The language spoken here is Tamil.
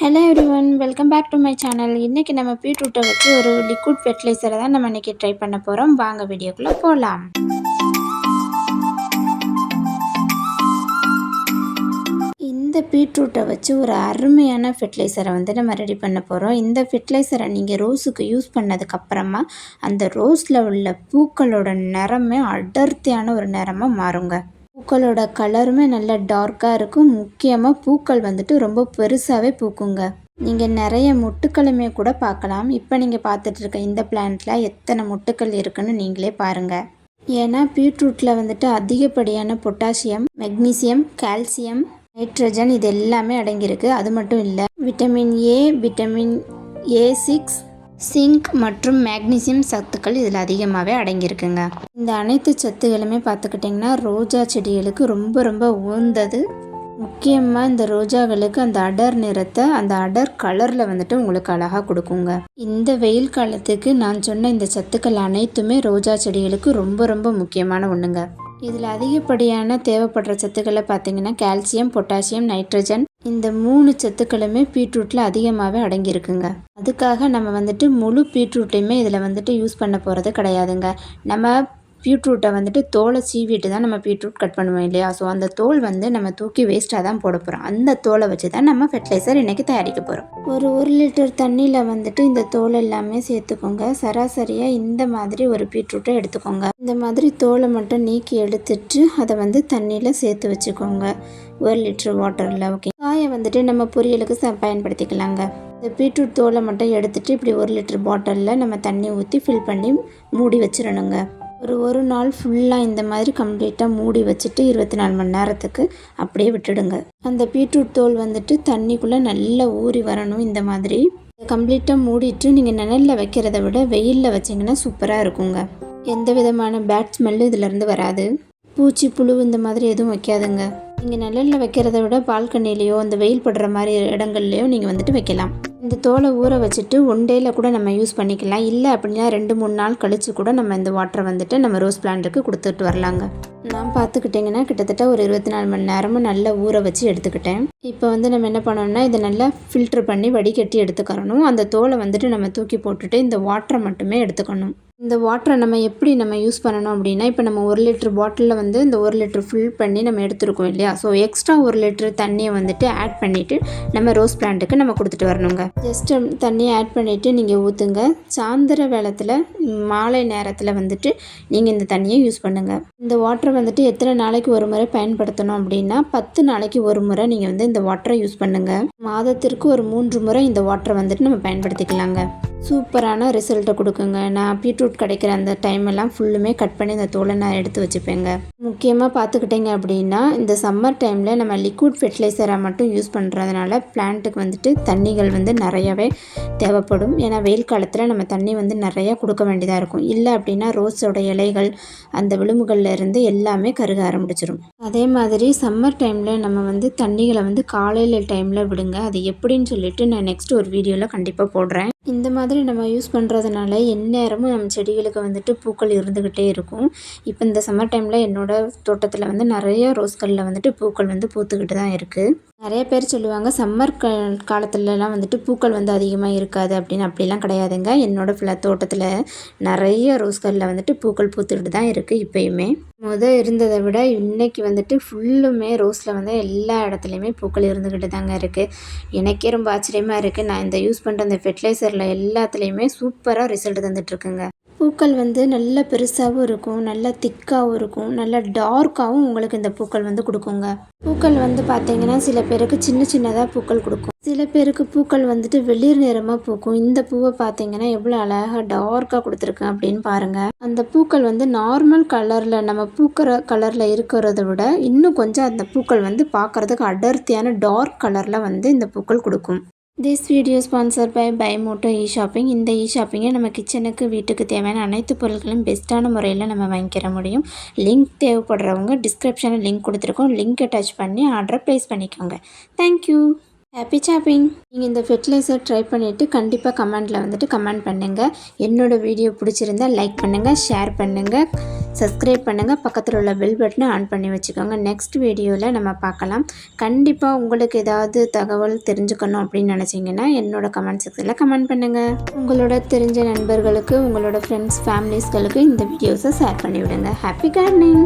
Hello everyone, welcome back to my channel. இன்றைக்கி நம்ம பீட்ரூட்டை வச்சு ஒரு லிக்விட் ஃபெர்டிலைசரை தான் நம்ம இன்றைக்கி ட்ரை பண்ண போகிறோம். வாங்க வீடியோக்குள்ளே போகலாம். இந்த பீட்ரூட்டை வச்சு ஒரு அருமையான ஃபெர்டிலைசரை நம்ம ரெடி பண்ண போகிறோம். இந்த ஃபெர்டிலைசரை நீங்கள் ரோஸுக்கு யூஸ் பண்ணதுக்கப்புறமா அந்த ரோஸில் உள்ள பூக்களோட நிறமே அடர்த்தியான ஒரு நிறமாக மாறுங்க. பூக்களோட கலருமே நல்ல டார்க்காக இருக்கும். முக்கியமாக பூக்கள் ரொம்ப பெருசாகவே பூக்குங்க. நீங்கள் நிறைய மொட்டுக்களுமே கூட பார்க்கலாம். இப்போ நீங்கள் பார்த்துட்டு இருக்க இந்த பிளான்ட்டில் எத்தனை மொட்டுக்கள் இருக்குன்னு நீங்களே பாருங்கள். ஏன்னா பீட்ரூட்டில் அதிகப்படியான பொட்டாசியம், மெக்னீசியம், கால்சியம், நைட்ரஜன் இது எல்லாமே அடங்கியிருக்கு. அது மட்டும் இல்லை, vitamin A, vitamin A6, zinc மற்றும் மேக்னீசியம் சத்துக்கள் இதில் அதிகமாகவே அடங்கியிருக்குங்க. இந்த அனைத்து சத்துகளுமே பார்த்துக்கிட்டிங்கன்னா ரோஜா செடிகளுக்கு ரொம்ப ரொம்ப உகந்தது. முக்கியமாக இந்த ரோஜாக்களுக்கு அந்த அடர் நிறத்தை, அந்த அடர் கலரில் உங்களுக்கு அழகாக கொடுக்குங்க. இந்த வெயில் காலத்துக்கு நான் சொன்ன இந்த சத்துக்கள் அனைத்துமே ரோஜா செடிகளுக்கு ரொம்ப ரொம்ப முக்கியமான ஒன்றுங்க. இதில் அதிகப்படியான தேவைப்படுற சத்துக்களை பார்த்திங்கன்னா கால்சியம், பொட்டாசியம், நைட்ரஜன் இந்த 3 சத்துக்களுமே பீட்ரூட்டில் அதிகமாகவே அடங்கியிருக்குங்க. அதுக்காக நம்ம முழு பீட்ரூட்டையுமே இதில் யூஸ் பண்ண போகிறது கிடையாதுங்க. நம்ம பீட்ரூட்டை தோலை சீவிட்டு தான் நம்ம பீட்ரூட் கட் பண்ணுவோம் இல்லையா? ஸோ அந்த தோல் நம்ம தூக்கி வேஸ்ட்டாக தான் போட போகிறோம். அந்த தோலை வச்சு தான் நம்ம ஃபெர்டிலைசர் இன்றைக்கி தயாரிக்க போகிறோம். ஒரு லிட்டர் தண்ணியில் இந்த தோல் எல்லாமே சேர்த்துக்கோங்க. சராசரியாக இந்த மாதிரி ஒரு பீட்ரூட்டை எடுத்துக்கோங்க. இந்த மாதிரி தோலை மட்டும் நீக்கி எடுத்துட்டு அதை தண்ணியில் சேர்த்து வச்சுக்கோங்க. 1 லிட்டர் வாட்டரில். ஓகே, காயை நம்ம பொரியலுக்கு பயன்படுத்திக்கலாங்க. இந்த பீட்ரூட் தோலை மட்டும் எடுத்துகிட்டு இப்படி 1 லிட்டர் பாட்டிலில் நம்ம தண்ணி ஊற்றி ஃபில் பண்ணி மூடி வச்சிடணுங்க. ஒரு நாள் ஃபுல்லாக இந்த மாதிரி கம்ப்ளீட்டாக மூடி வச்சுட்டு 24 மணி நேரத்துக்கு அப்படியே விட்டுடுங்க. அந்த பீட்ரூட் தோல் தண்ணிக்குள்ளே நல்லா ஊறி வரணும். இந்த மாதிரி கம்ப்ளீட்டாக மூடிட்டு நீங்கள் நிழலில் வைக்கிறத விட வெயிலில் வச்சிங்கன்னா சூப்பராக இருக்குங்க. எந்த விதமான பேட் ஸ்மெல்லும் இதிலேருந்து வராது. பூச்சி, புழு இந்த மாதிரி எதுவும் வைக்காதுங்க. நீங்கள் நிழலில் வைக்கிறத விட பால்கனிலேயோ இந்த வெயில் படுற மாதிரி இடங்கள்லையோ நீங்கள் வைக்கலாம். இந்த தோலை ஊற வச்சுட்டு 1 டேயில் கூட நம்ம யூஸ் பண்ணிக்கலாம். இல்லை அப்படின்னா 2-3 நாள் கழித்து கூட நம்ம இந்த வாட்டரை நம்ம ரோஸ் பிளான்ட்டுக்கு கொடுத்துட்டு வரலாங்க. நான் பார்த்துக்கிட்டிங்கன்னா கிட்டத்தட்ட ஒரு 24 மணி நேரமும் நல்லா ஊற வச்சு எடுத்துக்கிட்டேன். இப்போ நம்ம என்ன பண்ணோம்னா இதை நல்லா ஃபில்ட்ரு பண்ணி வடிகட்டி எடுத்துக்கிறணும். அந்த தோலை நம்ம தூக்கி போட்டுட்டு இந்த வாட்டரை மட்டுமே எடுத்துக்கணும். இந்த வாட்டரை நம்ம எப்படி யூஸ் பண்ணணும் அப்படின்னா, இப்போ நம்ம 1 லிட்டர் பாட்டிலில் இந்த 1 லிட்டர் ஃபில் பண்ணி நம்ம எடுத்துருக்கோம் இல்லையா? ஸோ எக்ஸ்ட்ரா 1 லிட்டர் தண்ணியை ஆட் பண்ணிவிட்டு நம்ம ரோஸ் பிளான்ட்டுக்கு நம்ம கொடுத்துட்டு வரணுங்க. ஜஸ்ட் தண்ணியை ஆட் பண்ணிவிட்டு நீங்கள் ஊற்றுங்க. சாயந்தர வேளத்தில், மாலை நேரத்தில் நீங்கள் இந்த தண்ணியை யூஸ் பண்ணுங்கள். இந்த வாட்டரை எத்தனை நாளைக்கு ஒரு முறை பயன்படுத்தணும் அப்படின்னா 10 நாளைக்கு ஒரு முறை நீங்கள் இந்த வாட்டரை யூஸ் பண்ணுங்கள். மாதத்திற்கு ஒரு 3 முறை இந்த வாட்டரை நம்ம பயன்படுத்திக்கலாங்க. சூப்பரான ரிசல்ட்டை கொடுக்குங்க. நான் பீட்ரூட் கிடைக்கிற அந்த டைம் எல்லாம் ஃபுல்லுமே கட் பண்ணி இந்த தோலை நான் எடுத்து வச்சுப்பேங்க. முக்கியமாக பார்த்துக்கிட்டிங்க அப்படின்னா இந்த சம்மர் டைமில் நம்ம லிக்விட் ஃபெர்டிலைசராக மட்டும் யூஸ் பண்ணுறதுனால பிளான்ட்டுக்கு தண்ணிகள் நிறையவே தேவைப்படும். ஏன்னா வெயில் காலத்தில் நம்ம தண்ணி நிறையா கொடுக்க வேண்டியதாக இருக்கும். இல்லை அப்படின்னா ரோஸோட இலைகள் அந்த விளிம்புகளில் இருந்து எல்லாமே கருக ஆரம்பிச்சிடும். அதே மாதிரி சம்மர் டைமில் நம்ம தண்ணிகளை காலையில் டைமில் விடுங்க. அது எப்படின்னு சொல்லிட்டு நான் நெக்ஸ்ட் ஒரு வீடியோவில் கண்டிப்பாக போடுறேன். இந்த மாதிரி நம்ம யூஸ் பண்ணுறதுனால எந்நேரமும் நம்ம செடிகளுக்கு பூக்கள் இருந்துக்கிட்டே இருக்கும். இப்போ இந்த சம்மர் டைமில் என்னோடய தோட்டத்தில் நிறைய ரோஸ்களில் பூக்கள் பூத்துக்கிட்டு தான் இருக்குது. நிறைய பேர் சொல்லுவாங்க சம்மர் காலத்துலலாம் பூக்கள் அதிகமாக இருக்காது அப்படின்னு. அப்படிலாம் கிடையாதுங்க. என்னோடய தோட்டத்தில் நிறைய ரோஸ்களில் பூக்கள் பூத்துக்கிட்டு தான் இருக்குது இப்போயுமே. இருந்ததை விட இன்றைக்கி ஃபுல்லுமே ரோஸில் எல்லா இடத்துலையுமே பூக்கள் இருந்துக்கிட்டு தாங்க இருக்குது. எனக்கே ரொம்ப ஆச்சரியமாக இருக்குது. நான் இந்த யூஸ் பண்ணுற இந்த ஃபெர்டிலைசரில் எல்லாத்துலேயுமே சூப்பராக ரிசல்ட் தந்துட்டுருக்குங்க. பூக்கள் நல்ல பெருசாகவும் இருக்கும், நல்லா திக்காகவும் இருக்கும், நல்லா டார்க்காகவும் உங்களுக்கு இந்த பூக்கள் கொடுக்குங்க. பூக்கள் பார்த்தீங்கன்னா சில பேருக்கு சின்ன சின்னதாக பூக்கள் கொடுக்கும். சில பேருக்கு பூக்கள் வெளிர் நிறமாக பூக்கும். இந்த பூவை பார்த்தீங்கன்னா எவ்வளோ அழகாக டார்க்காக கொடுத்துருக்கேன் அப்படின்னு பாருங்கள். அந்த பூக்கள் நார்மல் கலரில் நம்ம பூக்கிற கலரில் இருக்கிறத விட இன்னும் கொஞ்சம் அந்த பூக்கள் பார்க்குறதுக்கு அடர்த்தியான டார்க் கலரில் இந்த பூக்கள் கொடுக்கும். This video sponsor by Bymoto e shopping. இந்த இ-ஷாப்பிங்கை நம்ம கிச்சனுக்கு, வீட்டுக்கு தேவையான அனைத்து பொருட்களும் பெஸ்ட்டான முறையில் நம்ம வாங்கிக்கிற முடியும். லிங்க் தேவைப்படுறவங்க டிஸ்கிரிப்ஷனில் லிங்க் கொடுத்துருக்கோம். லிங்க்கை டச் பண்ணி ஆர்டரை ப்ளேஸ் பண்ணிக்கோங்க. தேங்க்யூ. Happy shopping. நீங்கள் இந்த ஃபெர்டிலைசர் ட்ரை பண்ணிவிட்டு கண்டிப்பாக கமெண்ட்டில் வந்துட்டு கமெண்ட் பண்ணுங்கள். என்னோடய வீடியோ பிடிச்சிருந்தா லைக் பண்ணுங்கள், ஷேர் பண்ணுங்கள், சப்ஸ்கிரைப் பண்ணுங்கள், பக்கத்தில் உள்ள பெல் பட்டனை ஆன் பண்ணி வச்சுக்கோங்க. நெக்ஸ்ட் வீடியோவில் நம்ம பார்க்கலாம். கண்டிப்பாக உங்களுக்கு ஏதாவது தகவல் தெரிஞ்சுக்கணும் அப்படின்னு நினச்சிங்கன்னா என்னோடய கமெண்ட் செக்ஷனில் கமெண்ட் பண்ணுங்கள். உங்களோட தெரிஞ்ச நண்பர்களுக்கு, உங்களோட ஃப்ரெண்ட்ஸ் ஃபேமிலிஸ்களுக்கு இந்த வீடியோஸை ஷேர் பண்ணிவிடுங்க. Happy gardening.